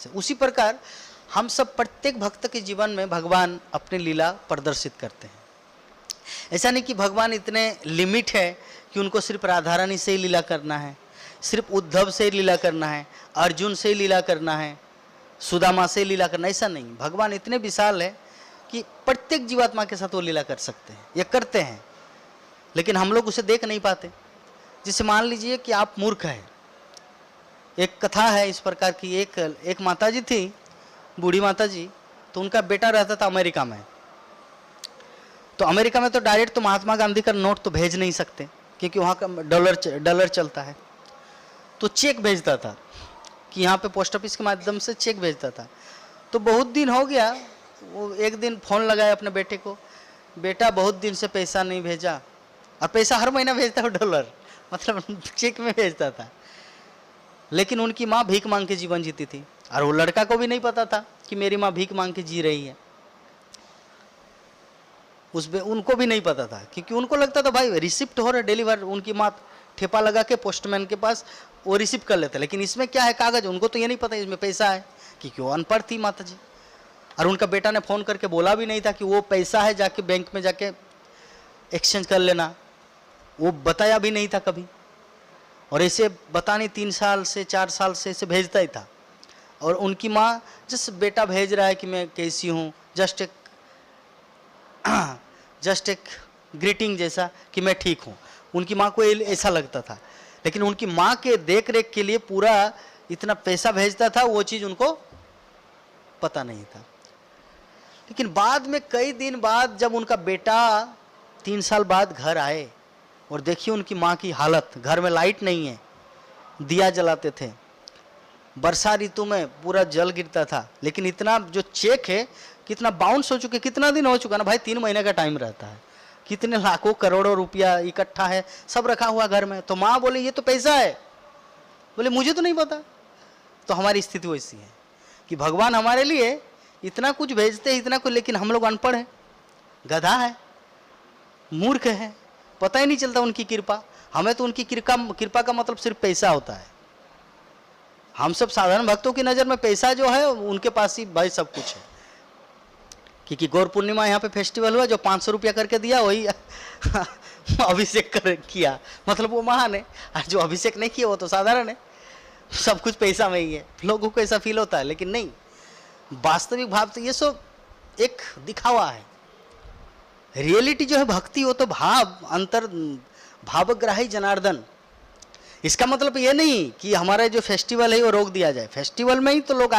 चाहिए। उसी प्रकार हम सब प्रत्येक भक्त के जीवन में भगवान अपनी लीला प्रदर्शित करते हैं। ऐसा नहीं कि भगवान इतने लिमिट है कि उनको सिर्फ राधा रानी से ही लीला करना है, सिर्फ उद्धव से ही लीला करना है, अर्जुन से ही लीला करना है, सुदामा से ही लीला करना, ऐसा नहीं। भगवान इतने विशाल है कि प्रत्येक जीवात्मा के साथ वो लीला कर सकते हैं, ये करते हैं, लेकिन हम लोग उसे देख नहीं पाते। जिसे मान लीजिए कि आप मूर्ख हैं। एक कथा है इस प्रकार की, एक माता जी थी, बूढ़ी माता जी, तो उनका बेटा रहता था अमेरिका में। तो अमेरिका में तो डायरेक्ट तो महात्मा गांधी का नोट तो भेज नहीं सकते, क्योंकि वहाँ का डॉलर चलता है। तो चेक भेजता था कि यहाँ पे पोस्ट ऑफिस के माध्यम से चेक भेजता था। तो बहुत दिन हो गया, वो एक दिन फ़ोन लगाया अपने बेटे को, बेटा बहुत दिन से पैसा नहीं भेजा, और पैसा हर महीना भेजता है डॉलर, मतलब चेक में भेजता था। लेकिन उनकी माँ भीख मांग के जीवन जीती थी, और वो लड़का को भी नहीं पता था कि मेरी माँ भीख मांग के जी रही है। उसमें उनको भी नहीं पता था, क्योंकि उनको लगता था भाई रिसिप्ट हो रहा डिलीवर, उनकी माँ ठेपा लगा के पोस्टमैन के पास वो रिसिप्ट कर लेते। लेकिन इसमें क्या है, कागज, उनको तो ये नहीं पता इसमें पैसा है, क्योंकि वो अनपढ़ थी माता जी। और उनका बेटा ने फ़ोन करके बोला भी नहीं था कि वो पैसा है, जाके बैंक में जाके एक्सचेंज कर लेना, वो बताया भी नहीं था कभी। और ऐसे बता नहीं 3 साल से 4 साल से ऐसे भेजता ही था। और उनकी माँ जस्ट बेटा भेज रहा है कि मैं कैसी हूँ, जस्ट एक ग्रीटिंग जैसा कि मैं ठीक हूँ, उनकी माँ को ऐसा लगता था। लेकिन उनकी माँ के देख रेख के लिए पूरा इतना पैसा भेजता था, वो चीज़ उनको पता नहीं था। लेकिन बाद में कई दिन बाद जब उनका बेटा 3 साल बाद घर आए, और देखिए उनकी माँ की हालत, घर में लाइट नहीं है, दिया जलाते थे, वर्षा ऋतु में पूरा जल गिरता था। लेकिन इतना जो चेक है कितना बाउंस हो चुके, कितना दिन हो चुका ना भाई, 3 महीने का टाइम रहता है, कितने लाखों करोड़ों रुपया इकट्ठा है, सब रखा हुआ घर में। तो माँ बोले ये तो पैसा है, बोले मुझे तो नहीं पता। तो हमारी स्थिति वैसी है कि भगवान हमारे लिए इतना कुछ भेजते हैं, इतना कुछ, लेकिन हम लोग अनपढ़ हैं, गधा है, मूर्ख है, पता ही नहीं चलता उनकी कृपा। हमें तो उनकी कृपा का मतलब सिर्फ पैसा होता है। हम सब साधारण भक्तों की नज़र में पैसा जो है उनके पास ही भाई सब कुछ है। क्योंकि गौर पूर्णिमा यहाँ पे फेस्टिवल हुआ, जो 500 रुपया करके दिया वही अभिषेक किया, मतलब वो महान है। और जो अभिषेक नहीं किया वो तो साधारण है, सब कुछ पैसा में ही है। लोगों को ऐसा फील होता है, लेकिन नहीं, वास्तविक भाव तो ये सब एक दिखावा है। रियलिटी जो है भक्ति, वो तो भाव, अंतर भावग्राही जनार्दन। इसका मतलब ये नहीं कि हमारा जो फेस्टिवल है वो रोक दिया जाए, फेस्टिवल में ही तो लोग